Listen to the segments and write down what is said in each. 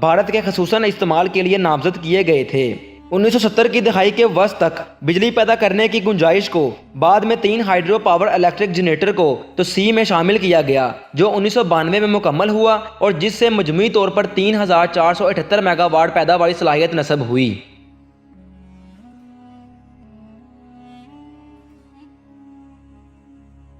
بھارت کے خصوصاً استعمال کے لیے نامزد کیے گئے تھے۔ 1970 کی دہائی کے وسط تک بجلی پیدا کرنے کی گنجائش کو بعد میں 3 ہائیڈرو پاور الیکٹرک جنریٹر کو تو سی میں شامل کیا گیا، جو 1992 میں مکمل ہوا اور جس سے مجموعی طور پر 3478 میگا واٹ پیداواری صلاحیت نصب ہوئی۔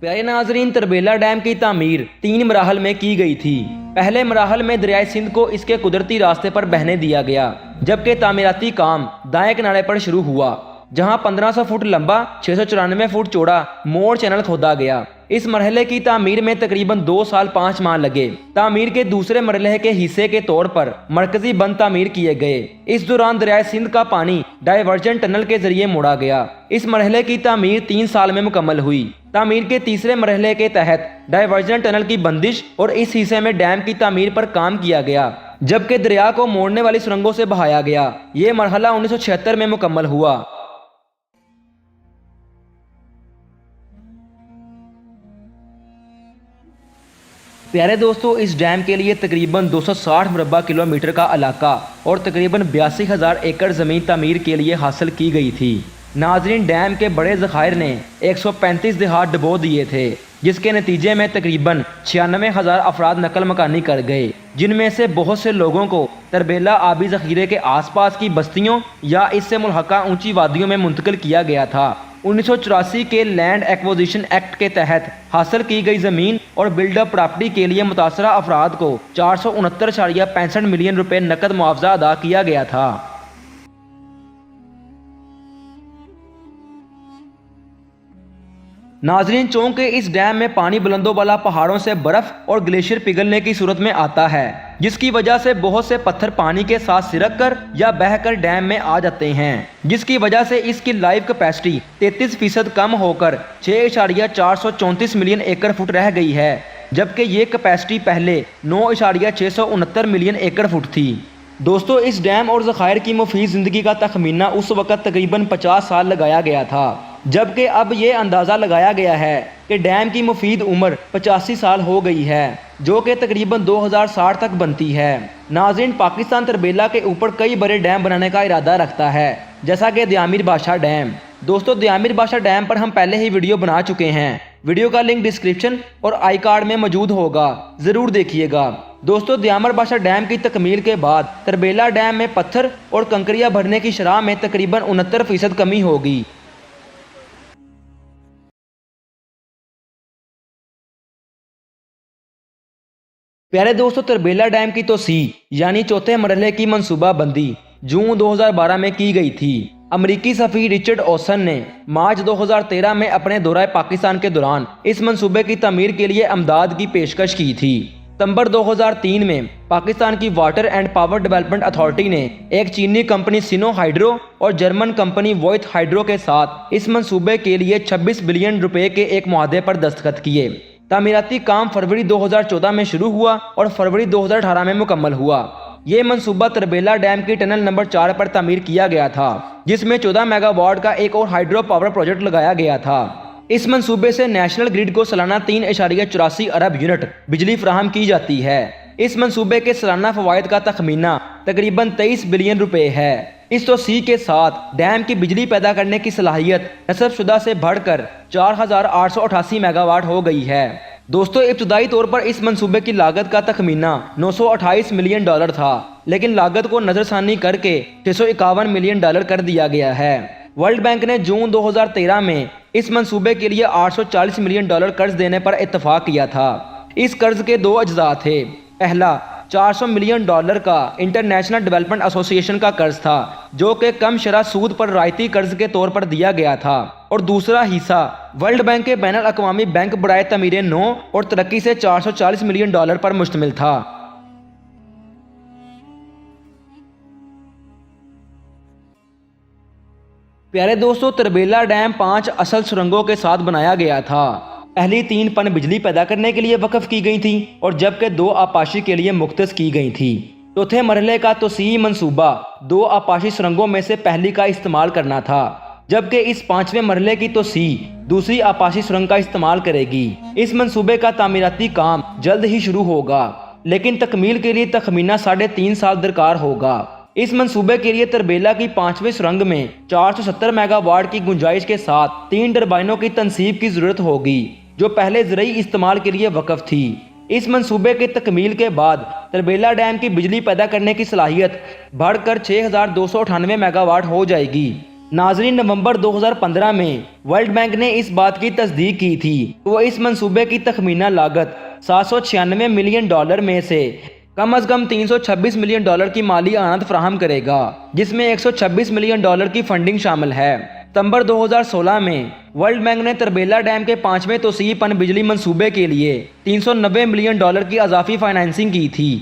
پیارے ناظرین، تربیلا ڈیم کی تعمیر 3 مراحل میں کی گئی تھی۔ پہلے مراحل میں دریائے سندھ کو اس کے قدرتی راستے پر بہنے دیا گیا، جبکہ تعمیراتی کام دائیں کنارے پر شروع ہوا، جہاں 1500 فٹ لمبا 694 فٹ چوڑا موڑ چینل کھودا گیا۔ اس مرحلے کی تعمیر میں تقریباً 2 سال 5 ماہ لگے۔ تعمیر کے دوسرے مرحلے کے حصے کے طور پر مرکزی بند تعمیر کیے گئے۔ اس دوران دریائے سندھ کا پانی ڈائیورجن ٹنل کے ذریعے موڑا گیا۔ اس مرحلے کی تعمیر 3 سال میں مکمل ہوئی۔ تعمیر کے تیسرے مرحلے کے تحت ڈائیورجن ٹنل کی بندش اور اس حصے میں ڈیم کی تعمیر پر کام کیا گیا، جبکہ دریا کو موڑنے والی سرنگوں سے بہایا گیا۔ یہ مرحلہ 1976 میں مکمل ہوا۔ پیارے دوستو، اس ڈیم کے لیے تقریباً 260 مربع کلومیٹر کا علاقہ اور تقریباً 82,000 ایکڑ زمین تعمیر کے لیے حاصل کی گئی تھی۔ ناظرین، ڈیم کے بڑے ذخائر نے 135 دیہات ڈبو دیے تھے، جس کے نتیجے میں تقریباً 96,000 افراد نقل مکانی کر گئے، جن میں سے بہت سے لوگوں کو تربیلا آبی ذخیرے کے آس پاس کی بستیوں یا اس سے ملحقہ اونچی وادیوں میں منتقل کیا گیا تھا۔ 1984 کے لینڈ ایکوزیشن ایکٹ کے تحت حاصل کی گئی زمین اور بلڈ اپ پراپرٹی کے لیے متاثرہ افراد کو 469.65 ملین روپے نقد معاوضہ ادا کیا گیا تھا۔ ناظرین، چونکہ اس ڈیم میں پانی بلندوں والا پہاڑوں سے برف اور گلیشیئر پگھلنے کی صورت میں آتا ہے، جس کی وجہ سے بہت سے پتھر پانی کے ساتھ سرک کر یا بہہ کر ڈیم میں آ جاتے ہیں، جس کی وجہ سے اس کی لائیو کیپیسٹی 33% کم ہو کر 6.434 ملین ایکڑ فٹ رہ گئی ہے، جبکہ یہ کیپیسٹی پہلے 9.669 ملین ایکڑ فٹ تھی۔ دوستو، اس ڈیم اور ذخائر کی مفید زندگی کا تخمینہ اس وقت تقریباً 50 سال لگایا گیا تھا، جبکہ اب یہ اندازہ لگایا گیا ہے کہ ڈیم کی مفید عمر 85 سال ہو گئی ہے، جو کہ تقریباً 2060 تک بنتی ہے۔ ناظرین، پاکستان تربیلا کے اوپر کئی بڑے ڈیم بنانے کا ارادہ رکھتا ہے، جیسا کہ دیامیر بادشاہ ڈیم۔ دوستو، دیامیر بادشاہ ڈیم پر ہم پہلے ہی ویڈیو بنا چکے ہیں، ویڈیو کا لنک ڈسکرپشن اور آئی کارڈ میں موجود ہوگا، ضرور دیکھیے گا۔ دوستو، دیامیر بادشاہ ڈیم کی تکمیل کے بعد تربیلا ڈیم میں پتھر اور کنکریاں بھرنے کی شرح میں تقریباً 69% کمی ہوگی۔ پیارے دوستو، تربیلا ڈیم کی توسیع یعنی چوتھے مرحلے کی منصوبہ بندی جون 2012 میں کی گئی تھی۔ امریکی سفیر رچرڈ اوسن نے مارچ 2013 میں اپنے دورہ پاکستان کے دوران اس منصوبے کی تعمیر کے لیے امداد کی پیشکش کی تھی۔ ستمبر 2003 میں پاکستان کی water and power development authority نے ایک چینی کمپنی سینو ہائیڈرو اور جرمن کمپنی ووئٹ ہائیڈرو کے ساتھ اس منصوبے کے لیے 26 بلین روپے کے ایک معاہدے پر دستخط کیے۔ تعمیراتی کام فروری 2014 میں شروع ہوا اور فروری 2018 میں مکمل ہوا۔ یہ منصوبہ تربیلا ڈیم کی ٹنل نمبر 4 پر تعمیر کیا گیا تھا، جس میں 14 میگا واٹ کا ایک اور ہائیڈرو پاور پروجیکٹ لگایا گیا تھا۔ اس منصوبے سے نیشنل گریڈ کو سالانہ 3.84 ارب یونٹ بجلی فراہم کی جاتی ہے۔ اس منصوبے کے سالانہ فوائد کا تخمینہ تقریباً 23 بلین روپے ہے۔ اس توسیع کے ساتھ ڈیم کی بجلی پیدا کرنے کی صلاحیت نصب شدہ سے بڑھ کر 4,888 میگا واٹ ہو گئی ہے۔ دوستو، ابتدائی طور پر اس منصوبے کی لاگت کا تخمینہ 928 ملین ڈالر تھا، لیکن لاگت کو نظر ثانی کر کے 651 ملین ڈالر کر دیا گیا ہے۔ ورلڈ بینک نے جون 2013 میں اس منصوبے کے لیے 840 ملین ڈالر قرض دینے پر اتفاق کیا تھا۔ اس قرض کے 2 اجزاء تھے۔ پہلا 400 ملین ڈالر کا انٹرنیشنل ڈیولپمنٹ ایسوسی ایشن کا قرض تھا، جو کہ کم شرح سود پر رعایتی قرض کے طور پر دیا گیا تھا، اور دوسرا حصہ ورلڈ بینک کے بین الاقوامی بینک برائے تعمیر نو اور ترقی سے 440 ملین ڈالر پر مشتمل تھا۔ پیارے دوستو، تربیلا ڈیم 5 اصل سرنگوں کے ساتھ بنایا گیا تھا۔ پہلی 3 پن بجلی پیدا کرنے کے لیے وقف کی گئی تھی اور جبکہ 2 آبپاشی کے لیے مختص کی گئی تھی۔ چوتھے مرحلے کا توسیعی منصوبہ 2 آبپاشی سرنگوں میں سے پہلی کا استعمال کرنا تھا، جبکہ اس 5ویں مرحلے کی توسیع دوسری آبپاشی سرنگ کا استعمال کرے گی۔ اس منصوبے کا تعمیراتی کام جلد ہی شروع ہوگا۔ لیکن تکمیل کے لیے تخمینہ 3.5 سال درکار ہوگا۔ اس منصوبے کے لیے تربیلا کی 5ویں سرنگ میں 470 میگا واٹ کی گنجائش کے ساتھ 3 ٹربائنوں کی تنصیب کی ضرورت ہوگی، جو پہلے زرعی استعمال کے لیے وقف تھی۔ اس منصوبے کے تکمیل کے بعد تربیلا ڈیم کی بجلی پیدا کرنے کی صلاحیت بڑھ کر 6298 میگا واٹ ہو جائے گی۔ ناظرین، نومبر 2015 میں ورلڈ بینک نے اس بات کی تصدیق کی تھی کہ وہ اس منصوبے کی تخمینہ لاگت $796 ملین میں سے کم از کم $326 ملین کی مالی اعانت فراہم کرے گا، جس میں $126 ملین کی فنڈنگ شامل ہے۔ ستمبر 2016 میں ورلڈ بینک نے تربیلا ڈیم کے 5ویں توسیعی پن بجلی منصوبے کے لیے $390 ملین کی اضافی فائنانسنگ کی تھی،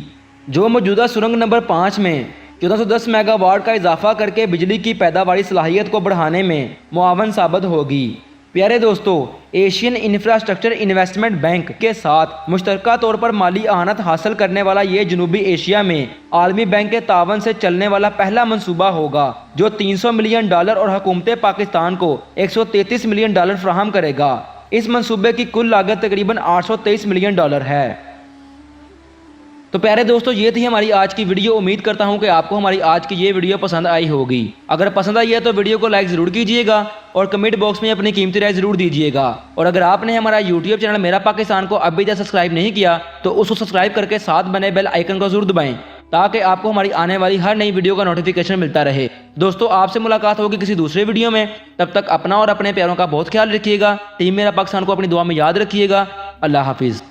جو موجودہ سرنگ نمبر 5 میں 1410 میگا واٹ کا اضافہ کر کے بجلی کی پیداواری صلاحیت کو بڑھانے میں معاون ثابت ہوگی۔ پیارے دوستو، ایشین انفراسٹرکچر انویسٹمنٹ بینک کے ساتھ مشترکہ طور پر مالی اعانت حاصل کرنے والا یہ جنوبی ایشیا میں عالمی بینک کے تعاون سے چلنے والا پہلا منصوبہ ہوگا، جو $300 ملین اور حکومت پاکستان کو $133 ملین فراہم کرے گا۔ اس منصوبے کی کل لاگت تقریباً $823 ملین ہے۔ تو پیارے دوستو، یہ تھی ہماری آج کی ویڈیو۔ امید کرتا ہوں کہ آپ کو ہماری آج کی یہ ویڈیو پسند آئی ہوگی۔ اگر پسند آئی ہے تو ویڈیو کو لائک ضرور کیجئے گا اور کمنٹ باکس میں اپنی قیمتی رائے ضرور دیجئے گا۔ اور اگر آپ نے ہمارا یوٹیوب چینل میرا پاکستان کو ابھی تک سبسکرائب نہیں کیا تو اس کو سبسکرائب کر کے ساتھ بنے بیل آئیکن کو ضرور دبائیں، تاکہ آپ کو ہماری آنے والی ہر نئی ویڈیو کا نوٹیفیکیشن ملتا رہے۔ دوستو، آپ سے ملاقات ہوگی کسی دوسرے ویڈیو میں، تب تک اپنا اور اپنے پیاروں کا بہت خیال رکھیے گا۔ ٹیم میرا پاکستان کو اپنی دعا میں یاد رکھیے گا۔ اللہ حافظ۔